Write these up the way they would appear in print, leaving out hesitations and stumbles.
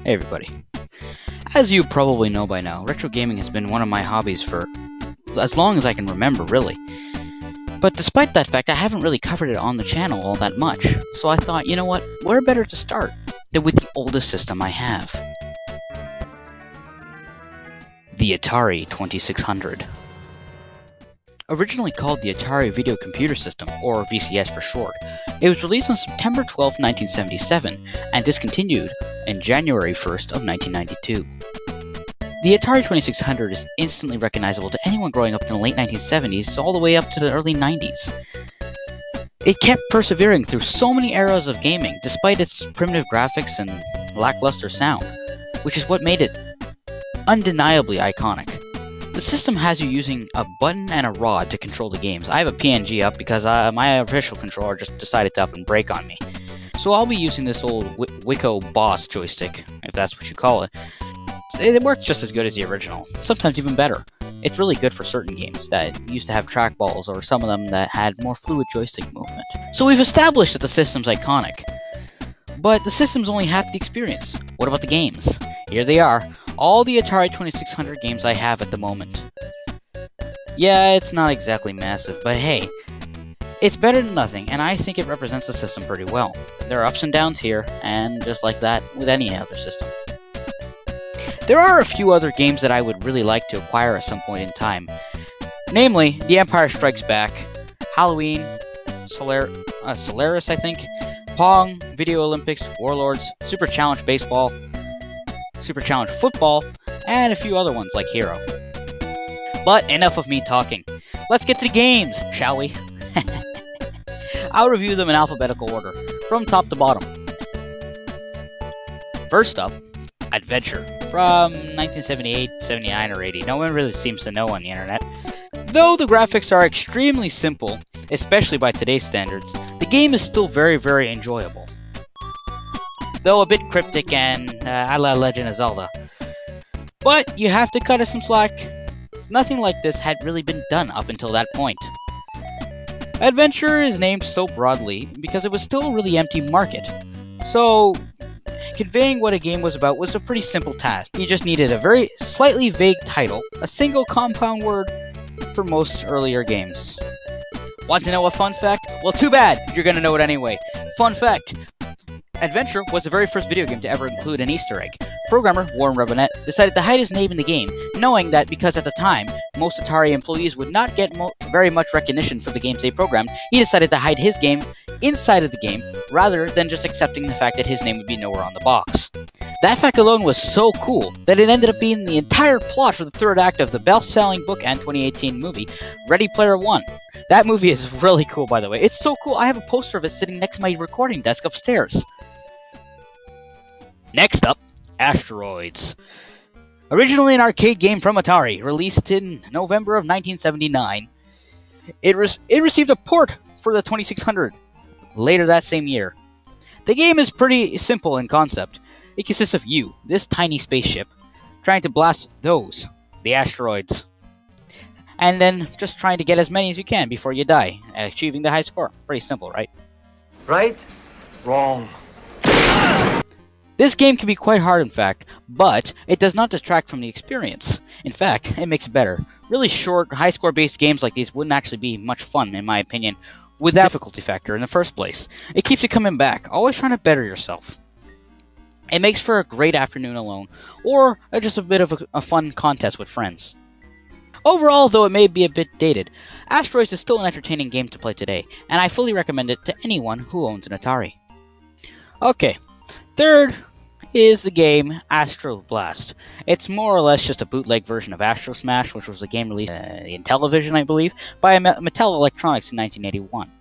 Hey everybody. As you probably know by now, retro gaming has been one of my hobbies for as long as I can remember, really. But despite that fact, I haven't really covered it on the channel all that much. So I thought, you know what, where better to start than with the oldest system I have. The Atari 2600. Originally called the Atari Video Computer System, or VCS for short, it was released on September 12, 1977, and discontinued on January 1st of 1992. The Atari 2600 is instantly recognizable to anyone growing up in the late 1970s all the way up to the early 90s. It kept persevering through so many eras of gaming, despite its primitive graphics and lackluster sound, which is what made it undeniably iconic. The system has you using a button and a rod to control the games. I have a PNG up because my official controller just decided to up and break on me. So I'll be using this old Wico Boss joystick, if that's what you call it. It works just as good as the original, sometimes even better. It's really good for certain games that used to have trackballs, or some of them that had more fluid joystick movement. So we've established that the system's iconic. But the system's only half the experience. What about the games? Here they are. All the Atari 2600 games I have at the moment. Yeah, it's not exactly massive, but hey, it's better than nothing, and I think it represents the system pretty well. There are ups and downs here, and just like that with any other system. There are a few other games that I would really like to acquire at some point in time. Namely, The Empire Strikes Back, Halloween, Solaris I think, Pong, Video Olympics, Warlords, Super Challenge Baseball, Super Challenge Football, and a few other ones like Hero. But enough of me talking. Let's get to the games, shall we? I'll review them in alphabetical order, from top to bottom. First up, Adventure, from 1978, 79, or 80. No one really seems to know on the internet. Though the graphics are extremely simple, especially by today's standards, the game is still very, very enjoyable. Though a bit cryptic and a la Legend of Zelda. But you have to cut us some slack. Nothing like this had really been done up until that point. Adventure is named so broadly because it was still a really empty market. So, conveying what a game was about was a pretty simple task. You just needed a very slightly vague title, a single compound word for most earlier games. Want to know a fun fact? Well, too bad! You're gonna know it anyway. Fun fact. Adventure was the very first video game to ever include an Easter egg. Programmer Warren Robinette decided to hide his name in the game, knowing that because at the time, most Atari employees would not get very much recognition for the games they programmed, he decided to hide his game inside of the game, rather than just accepting the fact that his name would be nowhere on the box. That fact alone was so cool that it ended up being the entire plot for the third act of the best-selling book and 2018 movie, Ready Player One. That movie is really cool, by the way. It's so cool, I have a poster of it sitting next to my recording desk upstairs. Next up, Asteroids. Originally an arcade game from Atari, released in November of 1979, it received a port for the 2600 later that same year. The game is pretty simple in concept. It consists of you, this tiny spaceship, trying to blast the asteroids, and then just trying to get as many as you can before you die, achieving the high score. Pretty simple, right? Right? Wrong. This game can be quite hard, in fact, but it does not detract from the experience. In fact, it makes it better. Really short, high-score-based games like these wouldn't actually be much fun, in my opinion, with that difficulty factor in the first place. It keeps you coming back, always trying to better yourself. It makes for a great afternoon alone, or just a bit of a fun contest with friends. Overall, though it may be a bit dated, Asteroids is still an entertaining game to play today, and I fully recommend it to anyone who owns an Atari. Okay. Third is the game Astro Blast. It's more or less just a bootleg version of Astro Smash, which was a game released in television, I believe, by Mattel Electronics in 1981.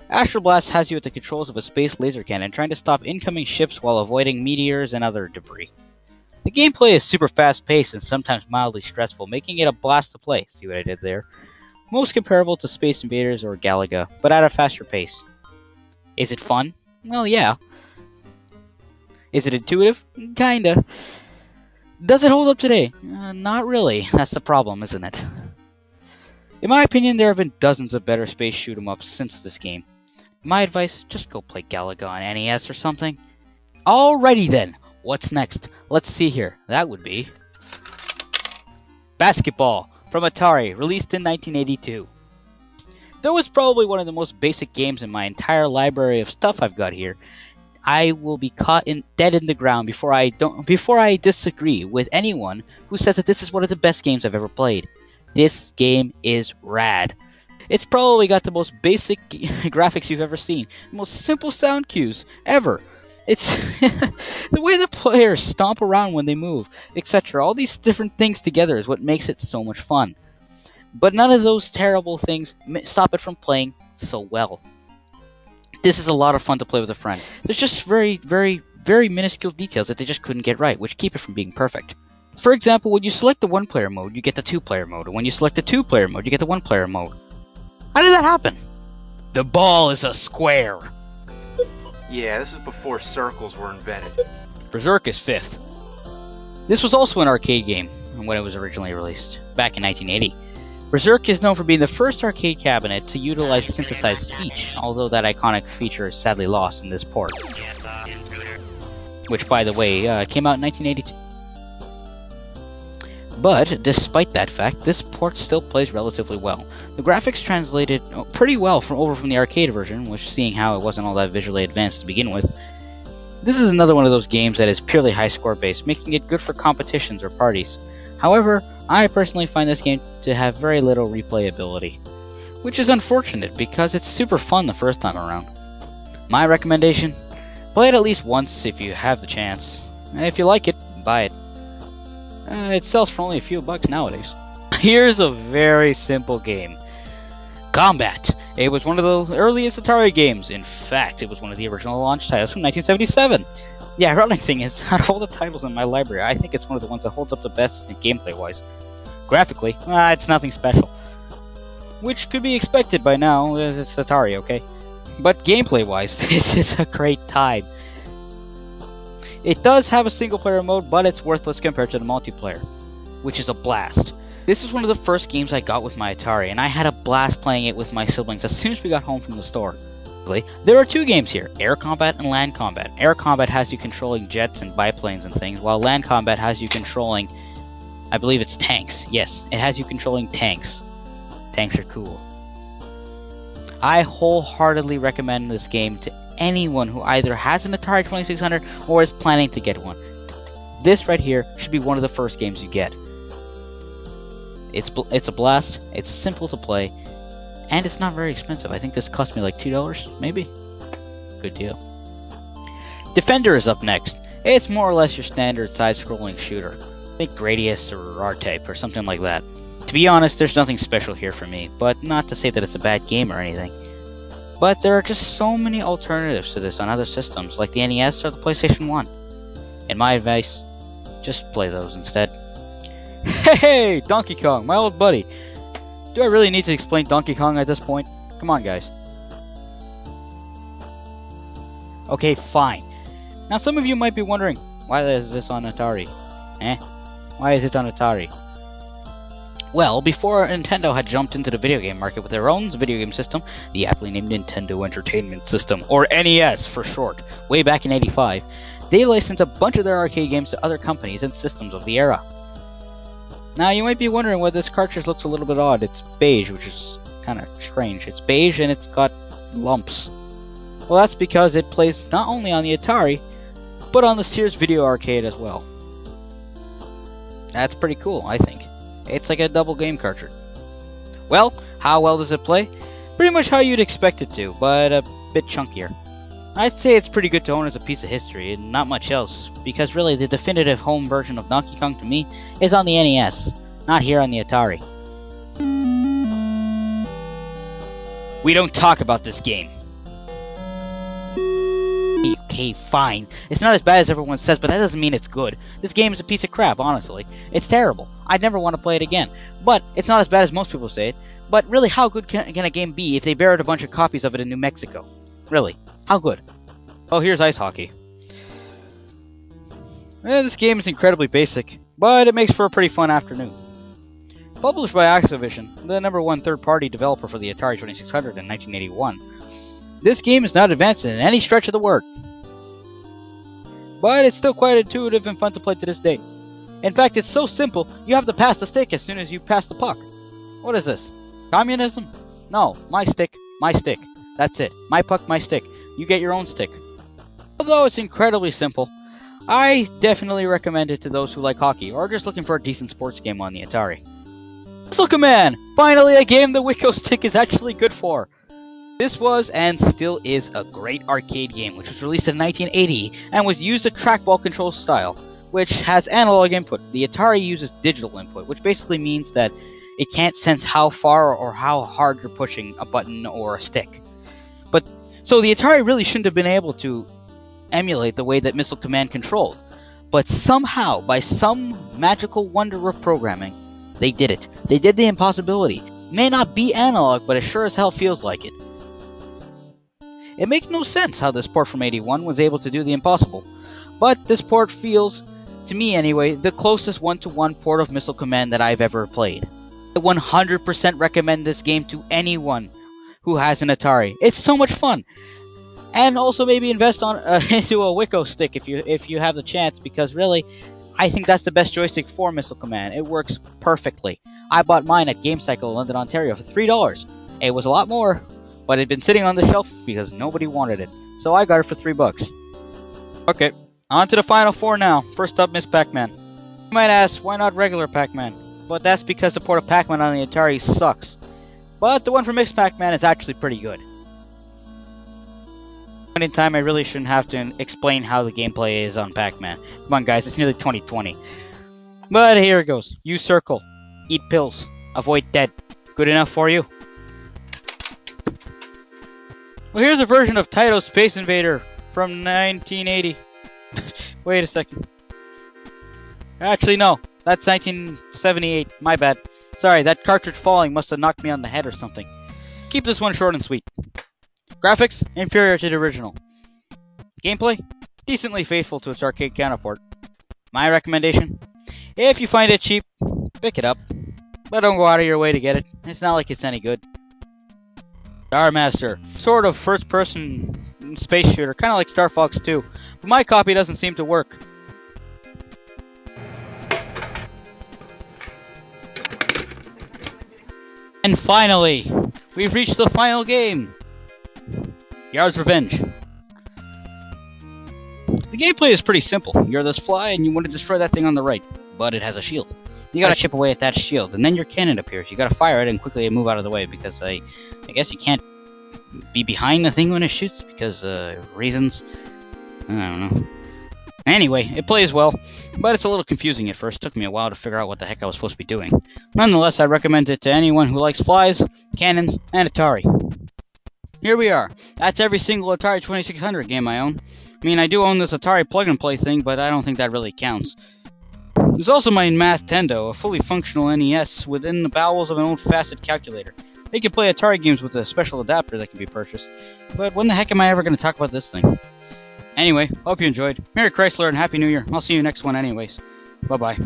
Astro Blast has you at the controls of a space laser cannon trying to stop incoming ships while avoiding meteors and other debris. The gameplay is super fast-paced and sometimes mildly stressful, making it a blast to play. See what I did there? Most comparable to Space Invaders or Galaga, but at a faster pace. Is it fun? Well, yeah. Is it intuitive? Kinda. Does it hold up today? Not really. That's the problem, isn't it? In my opinion, there have been dozens of better space shoot-em-ups since this game. My advice, just go play Galaga on NES or something. Alrighty then, What's next? Let's see here. That would be Basketball from Atari, released in 1982. Though it's probably one of the most basic games in my entire library of stuff I've got here, I will be caught dead in the ground before I disagree with anyone who says that this is one of the best games I've ever played. This game is rad. It's probably got the most basic graphics you've ever seen, the most simple sound cues ever. It's the way the players stomp around when they move, etc. All these different things together is what makes it so much fun. But none of those terrible things stop it from playing so well. This is a lot of fun to play with a friend. There's just very, very, very minuscule details that they just couldn't get right, which keep it from being perfect. For example, when you select the one-player mode, you get the two-player mode, and when you select the two-player mode, you get the one-player mode. How did that happen? The ball is a square. Yeah, this was before circles were invented. Berserk is 5th. This was also an arcade game when it was originally released, back in 1980. Berserk is known for being the first arcade cabinet to utilize synthesized speech, although that iconic feature is sadly lost in this port. Which, by the way, came out in 1982. But, despite that fact, this port still plays relatively well. The graphics translated pretty well from the arcade version, which, seeing how it wasn't all that visually advanced to begin with. This is another one of those games that is purely high score based, making it good for competitions or parties. However, I personally find this game to have very little replayability, which is unfortunate because it's super fun the first time around. My recommendation? Play it at least once if you have the chance. If you like it, buy it. It sells for only a few bucks nowadays. Here's a very simple game. Combat. It was one of the earliest Atari games. In fact, it was one of the original launch titles from 1977. The ironic thing is, out of all the titles in my library, I think it's one of the ones that holds up the best gameplay-wise. Graphically, it's nothing special. Which could be expected by now, it's Atari, okay? But gameplay-wise, this is a great time. It does have a single-player mode, but it's worthless compared to the multiplayer, which is a blast. This was one of the first games I got with my Atari, and I had a blast playing it with my siblings as soon as we got home from the store. There are two games here, Air Combat and Land Combat. Air Combat has you controlling jets and biplanes and things, while Land Combat has you controlling, I believe it's tanks. Yes, it has you controlling tanks. Tanks are cool. I wholeheartedly recommend this game to anyone who either has an Atari 2600 or is planning to get one. This right here should be one of the first games you get. It's a blast, it's simple to play, and it's not very expensive. I think this cost me like $2, maybe? Good deal. Defender is up next. It's more or less your standard side-scrolling shooter. Think Gradius or R-Type or something like that. To be honest, there's nothing special here for me, but not to say that it's a bad game or anything. But there are just so many alternatives to this on other systems, like the NES or the PlayStation 1. And my advice, just play those instead. Hey, Donkey Kong, my old buddy. Do I really need to explain Donkey Kong at this point? Come on, guys. Okay, fine. Now some of you might be wondering, why is this on Atari? Why is it on Atari? Well, before Nintendo had jumped into the video game market with their own video game system, the aptly named Nintendo Entertainment System, or NES for short, way back in '85, they licensed a bunch of their arcade games to other companies and systems of the era. Now, you might be wondering why this cartridge looks a little bit odd. It's beige, which is kind of strange. It's beige and it's got lumps. Well, that's because it plays not only on the Atari, but on the Sears Video Arcade as well. That's pretty cool, I think. It's like a double game cartridge. Well, how well does it play? Pretty much how you'd expect it to, but a bit chunkier. I'd say it's pretty good to own as a piece of history, and not much else, because really the definitive home version of Donkey Kong to me is on the NES, not here on the Atari. We don't talk about this game. Okay, fine. It's not as bad as everyone says, but that doesn't mean it's good. This game is a piece of crap, honestly. It's terrible. I'd never want to play it again. But it's not as bad as most people say it. But really, how good can a game be if they buried a bunch of copies of it in New Mexico? Really, how good? Oh, here's ice hockey. This game is incredibly basic, but it makes for a pretty fun afternoon. Published by Activision, the #1 third-party developer for the Atari 2600 in 1981, this game is not advanced in any stretch of the word. but it's still quite intuitive and fun to play to this day. In fact, it's so simple, you have to pass the stick as soon as you pass the puck. What is this? Communism? No, my stick, my stick. That's it. My puck, my stick. You get your own stick. Although it's incredibly simple, I definitely recommend it to those who like hockey or just looking for a decent sports game on the Atari. Missile Command! Finally a game the Wiko stick is actually good for! This was and still is a great arcade game which was released in 1980 and was used a trackball control style, which has analog input. The Atari uses digital input, which basically means that it can't sense how far or how hard you're pushing a button or a stick. So the Atari really shouldn't have been able to emulate the way that Missile Command controlled. But somehow, by some magical wonder of programming, they did it. They did the impossibility. It may not be analog, but it sure as hell feels like it. It makes no sense how this port from 81 was able to do the impossible. But this port feels, to me anyway, the closest one-to-one port of Missile Command that I've ever played. I 100% recommend this game to anyone who has an Atari. It's so much fun, and also maybe invest on into a Wiko stick if you have the chance, because really, I think that's the best joystick for Missile Command. It works perfectly. I bought mine at GameCycle in London, Ontario for $3. It was a lot more, but it'd been sitting on the shelf because nobody wanted it, so I got it for $3. Okay, on to the final four now. First up, Miss PacMan. You might ask, why not regular PacMan? But that's because the port of PacMan on the Atari sucks. But the one from Miss PacMan is actually pretty good. In time, I really shouldn't have to explain how the gameplay is on PacMan. Come on guys, it's nearly 2020. But here it goes. Use circle. Eat pills. Avoid dead. Good enough for you? Well, here's a version of Taito Space Invader from 1980. Wait a second. Actually, no. That's 1978. My bad. Sorry, that cartridge falling must have knocked me on the head or something. Keep this one short and sweet. Graphics, inferior to the original. Gameplay, decently faithful to its arcade counterpart. My recommendation, if you find it cheap, pick it up. But don't go out of your way to get it. It's not like it's any good. Star Master, sort of first-person space shooter, kind of like Star Fox 2. But my copy doesn't seem to work. And finally, we've reached the final game. Yard's Revenge. The gameplay is pretty simple. You're this fly and you want to destroy that thing on the right, but it has a shield. You gotta chip away at that shield, and then your cannon appears. You gotta fire it and quickly move out of the way, because I guess you can't be behind the thing when it shoots, because reasons. I don't know. Anyway, it plays well, but it's a little confusing at first. It took me a while to figure out what the heck I was supposed to be doing. Nonetheless, I recommend it to anyone who likes flies, cannons, and Atari. Here we are. That's every single Atari 2600 game I own. I mean, I do own this Atari plug-and-play thing, but I don't think that really counts. There's also my Nintendo, a fully functional NES within the bowels of an old facet calculator. They can play Atari games with a special adapter that can be purchased. But when the heck am I ever going to talk about this thing? Anyway, hope you enjoyed. Merry Chrysler and Happy New Year. I'll see you next one anyways. Bye-bye.